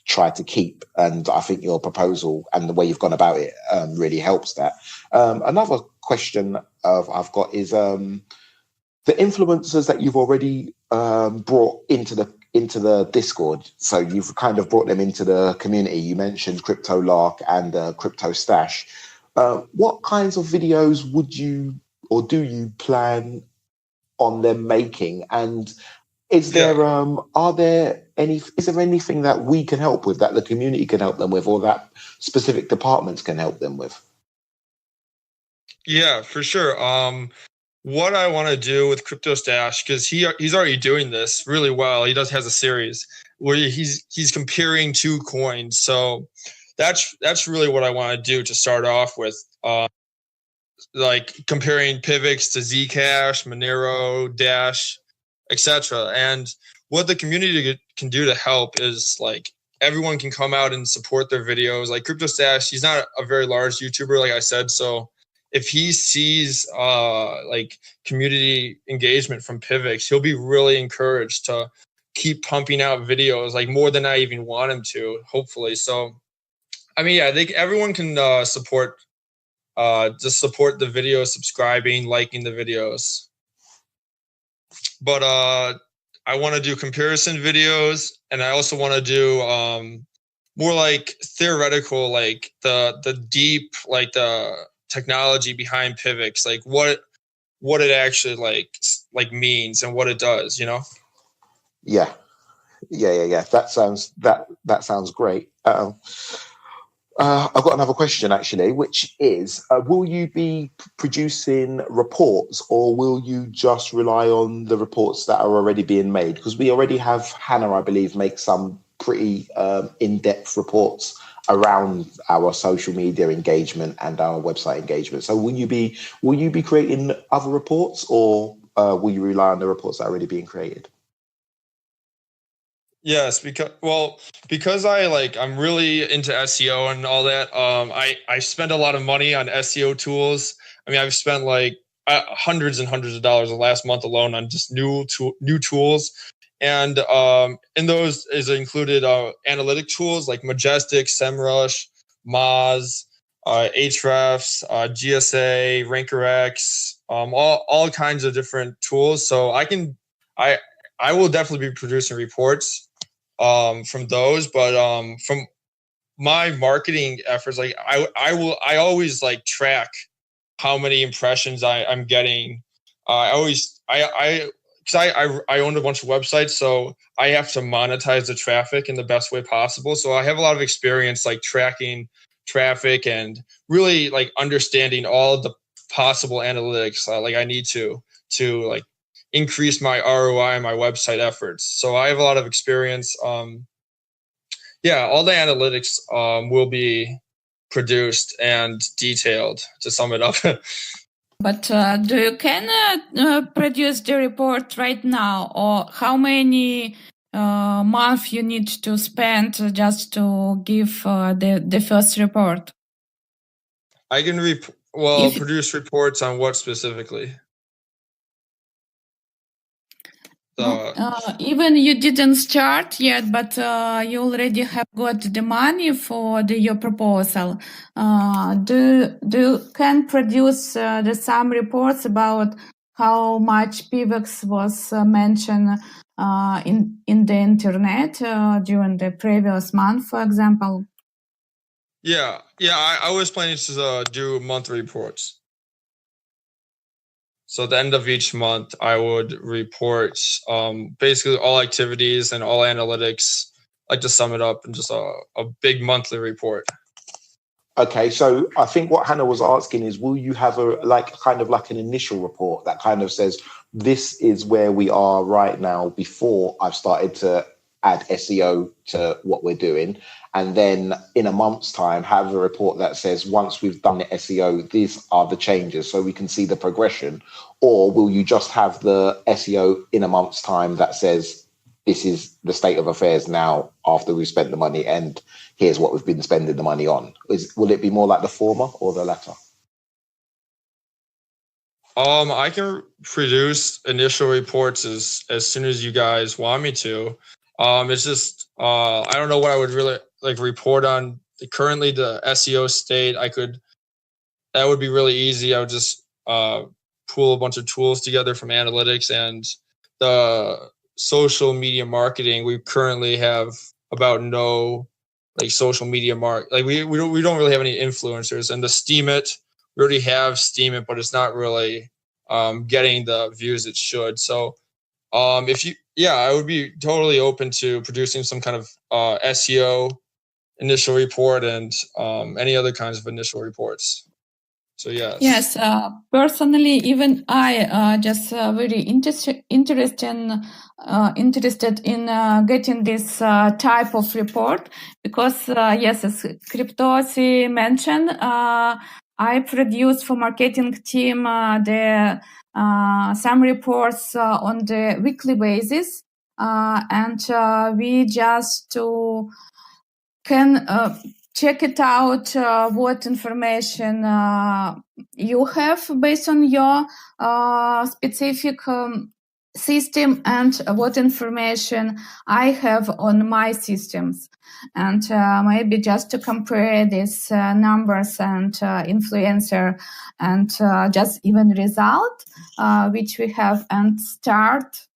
try to keep. And I think your proposal and the way you've gone about it really helps that. Another question I've got is the influencers that you've already brought into the Discord. So you've kind of brought them into the community. You mentioned CryptoLark and CryptoStash. What kinds of videos would you or do you plan on them making? And is there anything that we can help with, that the community can help them with, or that specific departments can help them with? Yeah, for sure. What I want to do with CryptoStash, because he's already doing this really well. He has a series where he's comparing two coins. So that's really what I want to do to start off with, like comparing PIVX to Zcash, Monero, Dash, etc. And what the community can do to help is like everyone can come out and support their videos. Like CryptoStash, he's not a very large YouTuber, like I said, so if he sees like community engagement from PIVX, he'll be really encouraged to keep pumping out videos, like more than I even want him to, hopefully. So, I think everyone can support the video, subscribing, liking the videos. But I want to do comparison videos, and I also want to do more like theoretical, like the deep, like the technology behind PIVX, like what it actually like means and what it does, Yeah. That sounds great. I've got another question actually, which is, will you be producing reports, or will you just rely on the reports that are already being made? Because we already have Hanna, I believe, make some pretty in-depth reports around our social media engagement and our website engagement. So will you be creating other reports, or will you rely on the reports that are already being created? Yes, because I'm really into SEO and all that. I spend a lot of money on SEO tools. I've spent like hundreds and hundreds of dollars the last month alone on just new tools. And in those is included analytic tools like Majestic, SEMrush, Moz, Ahrefs, GSA, RankerX, all kinds of different tools. So I will definitely be producing reports from those, but from my marketing efforts, like I always like track how many impressions I'm getting. Because I own a bunch of websites, so I have to monetize the traffic in the best way possible. So I have a lot of experience like tracking traffic and really like understanding all the possible analytics like I need to like increase my ROI and my website efforts. So I have a lot of experience. All the analytics will be produced and detailed, to sum it up. But do you can produce the report right now, or how many months you need to spend just to give the first report? I can produce reports on what specifically? Even you didn't start yet, but you already have got the money for your proposal. Do you can produce some reports about how much PIVX was mentioned in the internet during the previous month, for example? Yeah. I was planning to do monthly reports. So at the end of each month, I would report basically all activities and all analytics, like to sum it up in just a big monthly report. Okay, so I think what Hannah was asking is, will you have like an initial report that kind of says, this is where we are right now before I've started to add SEO to what we're doing, and then in a month's time have a report that says, once we've done the SEO, these are the changes, so we can see the progression? Or will you just have the SEO in a month's time that says, this is the state of affairs now after we've spent the money, and here's what we've been spending the money on? Will it be more like the former or the latter? I can produce initial reports as soon as you guys want me to. It's just I don't know what I would really like report on. Currently, the SEO state, that would be really easy. I would just pool a bunch of tools together from analytics and the social media marketing. We currently have about no like social media we don't really have any influencers. And the Steemit, we already have Steemit, but it's not really getting the views it should. So I would be totally open to producing some kind of SEO initial report and any other kinds of initial reports. So yes. Yes, personally, even I just very interested in getting this type of report, because yes, as CryptoSI mentioned, I produce for marketing team some reports on the weekly basis, and we just can check it out, what information you have based on your specific system, and what information I have on my systems. And maybe just to compare these numbers and influencer and just even result which we have, and start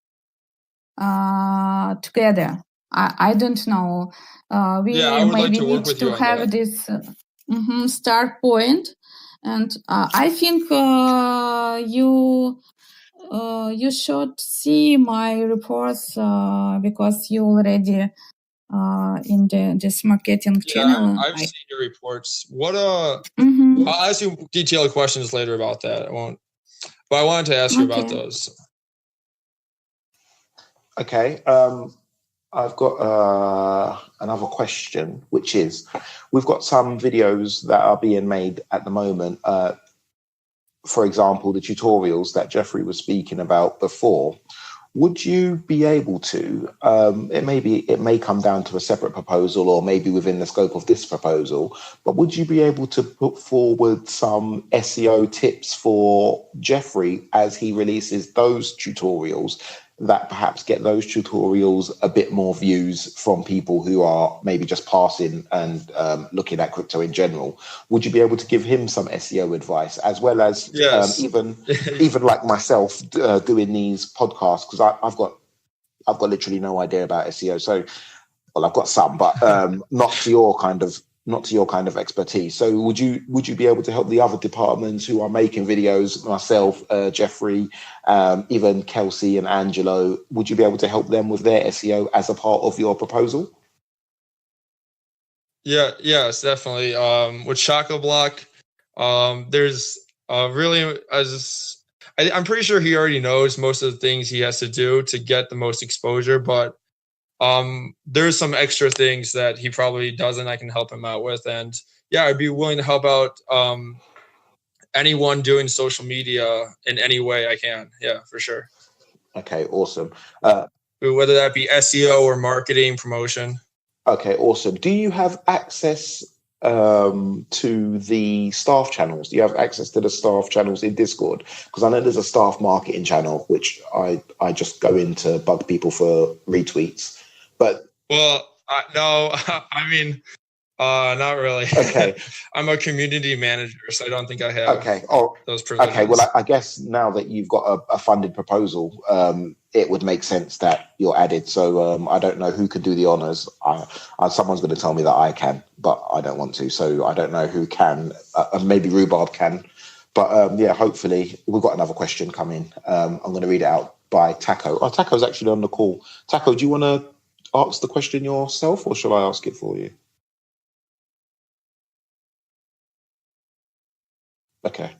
together. I don't know. We maybe need to have this start point, and I think you should see my reports because you already in this marketing channel. I've seen your reports. I'll ask you detailed questions later about that. I won't, but I wanted to ask you about those. Okay. I've got another question, which is, we've got some videos that are being made at the moment. For example, the tutorials that Geoffrey was speaking about before. Would you be able to, it may come down to a separate proposal or maybe within the scope of this proposal, but would you be able to put forward some SEO tips for Geoffrey as he releases those tutorials, that perhaps get those tutorials a bit more views from people who are maybe just passing and looking at crypto in general? Would you be able to give him some SEO advice, as well as even like myself doing these podcasts? Because I've got literally no idea about SEO. So, well, I've got some, but not to your kind of expertise. So would you be able to help the other departments who are making videos, myself, Geoffrey, even Kelsey and Angelo, would you be able to help them with their SEO as a part of your proposal? Yes, definitely. With Chockablock, there's really, I'm pretty sure he already knows most of the things he has to do to get the most exposure, but there's some extra things that he probably doesn't, I can help him out with. And yeah, I'd be willing to help out anyone doing social media in any way I can. Yeah, for sure. Okay, awesome. Whether that be SEO or marketing, promotion. Okay, awesome. Do you have access to the staff channels? Do you have access to the staff channels in Discord? Because I know there's a staff marketing channel, which I just go in to bug people for retweets. But no, I mean, Not really. Okay. I'm a community manager, so I don't think I have those privileges. Okay, well, I guess now that you've got a funded proposal, it would make sense that you're added. So I don't know who could do the honours. Someone's going to tell me that I can, but I don't want to. So I don't know who can. Maybe Rhubarb can. But yeah, hopefully we've got another question coming. I'm going to read it out by Taco. Oh, Taco's actually on the call. Taco, do you want to ask the question yourself, or shall I ask it for you? Okay,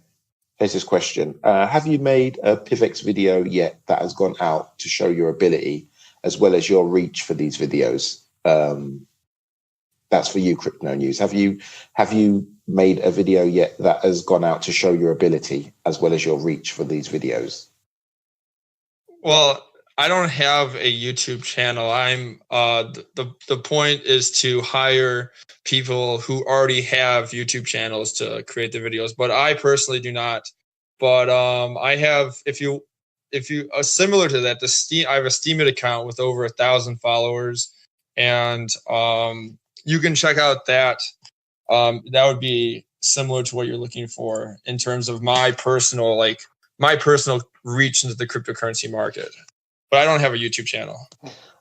here's this question. Have you made a PIVX video yet that has gone out to show your ability as well as your reach for these videos? That's for you, Cryptonews. Have you made a video yet that has gone out to show your ability as well as your reach for these videos? Well, I don't have a YouTube channel. I'm the point is to hire people who already have YouTube channels to create the videos, but I personally do not. But I have, if you similar to that, I have a Steemit account with over 1,000 followers, and you can check out that. That would be similar to what you're looking for in terms of my personal reach into the cryptocurrency market. But I don't have a YouTube channel.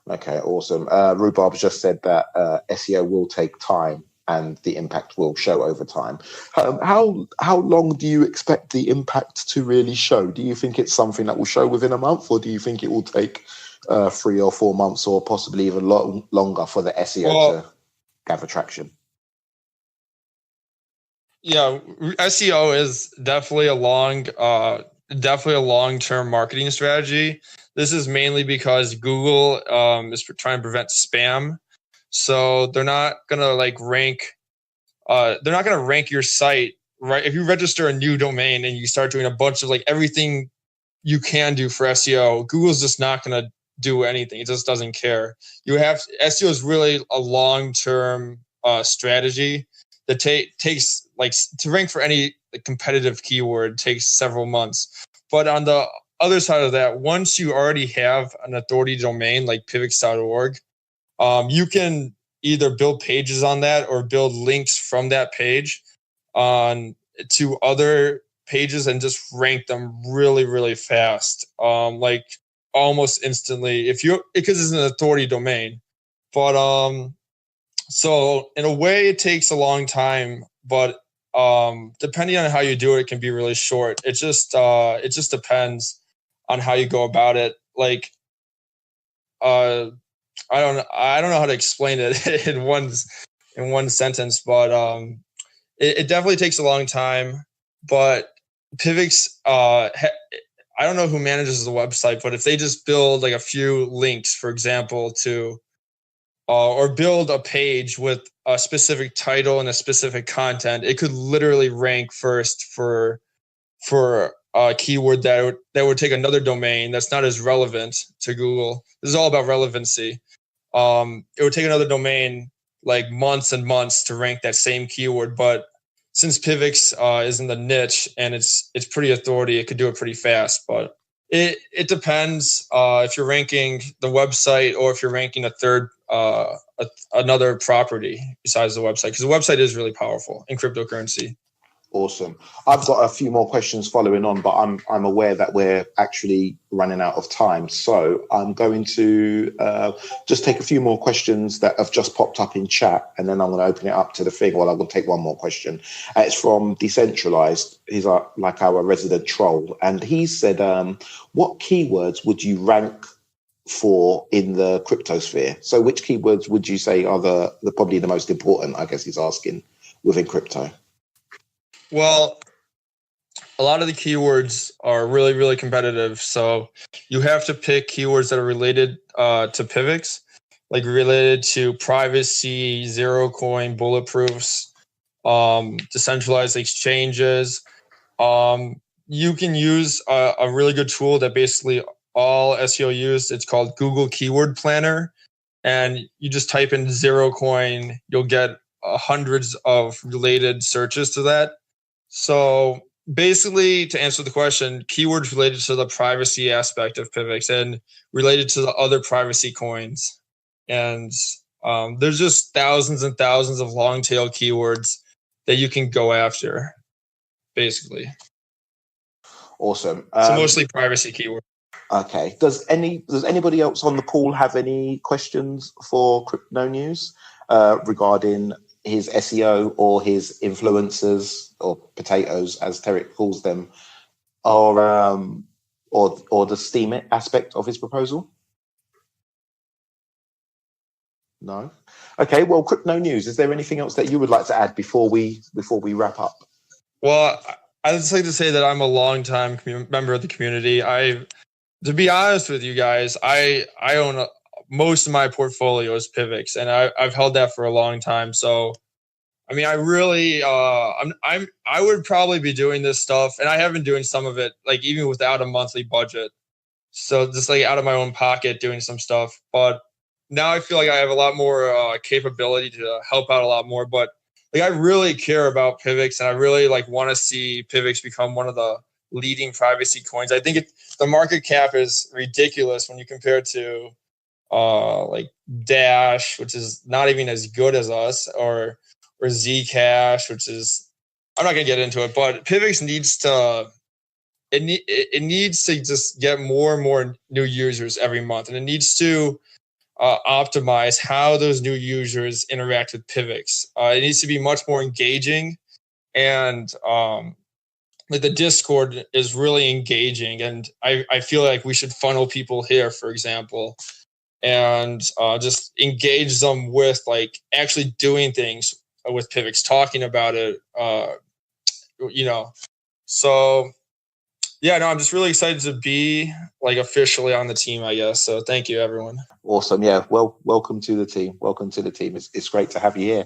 Okay, awesome. Rhubarb just said that SEO will take time and the impact will show over time. How long do you expect the impact to really show? Do you think it's something that will show within a month, or do you think it will take 3 or 4 months, or possibly even longer for the SEO to gather traction? Yeah, SEO is definitely a long-term marketing strategy. This is mainly because Google is trying to prevent spam, so they're not gonna rank. They're not gonna rank your site, right? If you register a new domain and you start doing a bunch of everything you can do for SEO, Google's just not gonna do anything. It just doesn't care. SEO is really a long-term strategy that takes to rank for any competitive keyword takes several months. But on the other side of that, once you already have an authority domain like pivx.org, you can either build pages on that or build links from that page on to other pages and just rank them really, really fast, almost instantly because it's an authority domain. But so in a way it takes a long time, but depending on how you do it, it can be really short. It just depends on how you go about it. I don't know how to explain it in one sentence, but it definitely takes a long time. But PIVX, I don't know who manages the website, but if they just build a few links, for example, to or build a page with a specific title and a specific content, it could literally rank first for a keyword that would take another domain that's not as relevant to Google. This is all about relevancy. It would take another domain months and months to rank that same keyword, but since PIVX is in the niche and it's pretty authority, it could do it pretty fast. But it depends if you're ranking the website or if you're ranking another property besides the website, because the website is really powerful in cryptocurrency. Awesome. I've got a few more questions following on, but I'm aware that we're actually running out of time. So I'm going to just take a few more questions that have just popped up in chat, and then I'm going to open it up to the thing. Well, I'm going to take one more question. It's from Decentralized. He's like our resident troll. And he said, what keywords would you rank for in the cryptosphere? So which keywords would you say are the probably the most important, I guess he's asking, within crypto? Well, a lot of the keywords are really, really competitive. So you have to pick keywords that are related to PIVX, related to privacy, zero coin, bulletproofs, decentralized exchanges. You can use a really good tool that basically all SEO use. It's called Google Keyword Planner. And you just type in zero coin, you'll get hundreds of related searches to that. So basically, to answer the question, keywords related to the privacy aspect of PIVX and related to the other privacy coins. And There's just thousands and thousands of long tail keywords that you can go after, basically. Awesome. So mostly privacy keywords. Okay. Does anybody else on the call have any questions for Cryptonews regarding his SEO or his influencers or potatoes, as Tarek calls them, or the Steemit aspect of his proposal? No. Okay. Well, Cryptonews, is there anything else that you would like to add before we wrap up? Well, I'd just like to say that I'm a longtime member of the community. To be honest with you guys, I own most of my portfolio is PIVX, and I've held that for a long time. So, I mean, I really, I would probably be doing this stuff, and I have been doing some of it, like even without a monthly budget. So just like out of my own pocket doing some stuff. But now I feel like I have a lot more capability to help out a lot more. But like I really care about PIVX, and I really like want to see PIVX become one of the leading privacy coins. I think the market cap is ridiculous when you compare it to like Dash, which is not even as good as us, or Zcash, which is, I'm not gonna get into it, but PIVX needs to just get more and more new users every month, and it needs to optimize how those new users interact with PIVX. It needs to be much more engaging, and like the Discord is really engaging, and I feel like we should funnel people here, for example, and just engage them with like actually doing things with PIVX, talking about it, So yeah, no, I'm just really excited to be like officially on the team, I guess. So thank you, everyone. Awesome. Yeah. Well, welcome to the team. Welcome to the team. It's great to have you here.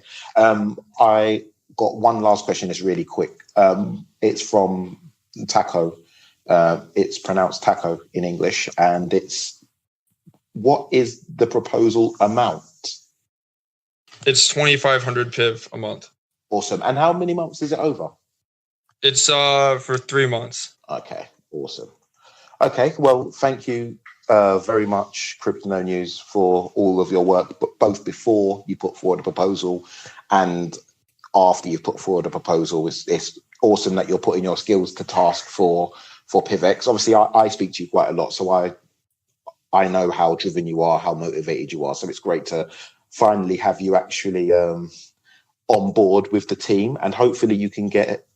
I got one last question. It's really quick. It's from Taco. It's pronounced Taco in English, and it's, what is the proposal amount? It's 2,500 PIV a month. Awesome. And how many months is it over? It's for 3 months. Okay. Awesome. Okay. Well, thank you very much, Cryptonews, for all of your work, but both before you put forward a proposal and after you've put forward a proposal. It's awesome that you're putting your skills to task for PIVX. Obviously, I speak to you quite a lot, so I know how driven you are, how motivated you are. So it's great to finally have you actually on board with the team, and hopefully you can get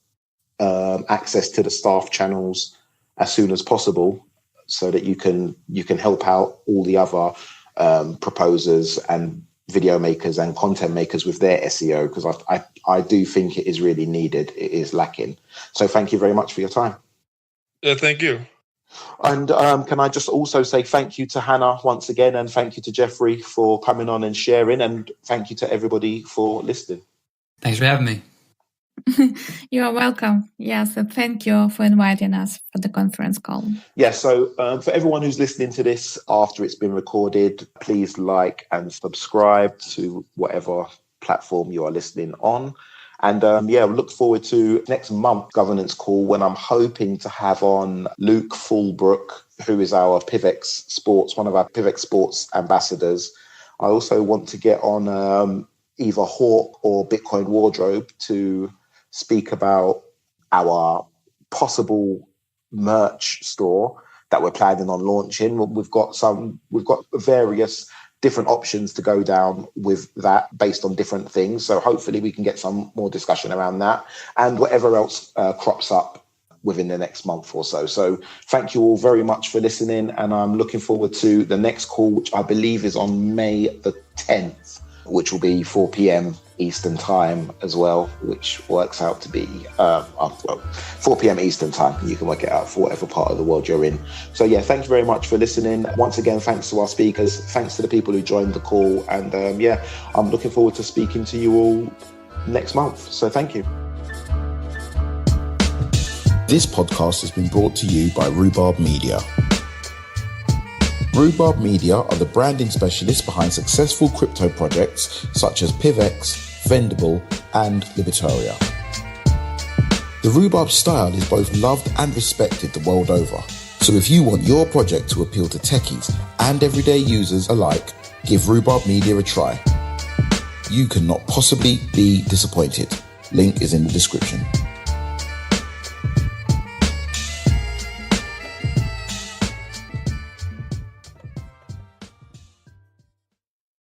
access to the staff channels as soon as possible, so that you can help out all the other proposers and video makers and content makers with their SEO, because I do think it is really needed. It is lacking. So thank you very much for your time. Yeah, thank you. And can I just also say thank you to Hanna once again, and thank you to Geoffrey for coming on and sharing, and thank you to everybody for listening. Thanks for having me. You are welcome. Yes, and thank you for inviting us for the conference call. Yeah, so for everyone who's listening to this after it's been recorded, please like and subscribe to whatever platform you are listening on. And look forward to next month governance call, when I'm hoping to have on Luke Fulbrook, who is our PIVX Sports, one of our PIVX Sports ambassadors. I also want to get on either Hawk or Bitcoin Wardrobe to speak about our possible merch store that we're planning on launching. We've got various different options to go down with that based on different things. So hopefully we can get some more discussion around that and whatever else crops up within the next month or so. So thank you all very much for listening, and I'm looking forward to the next call, which I believe is on May the 10th, which will be 4 p.m. Eastern time as well, which works out to be 4 p.m. Eastern time. You can work it out for whatever part of the world you're in. So yeah, thank you very much for listening. Once again, thanks to our speakers, thanks to the people who joined the call, and I'm looking forward to speaking to you all next month. So thank you. This podcast has been brought to you by Rhubarb Media. Rhubarb Media are the branding specialists behind successful crypto projects such as PIVX, Vendible, and Libertaria. The Rhubarb style is both loved and respected the world over. So if you want your project to appeal to techies and everyday users alike, give Rhubarb Media a try. You cannot possibly be disappointed. Link is in the description.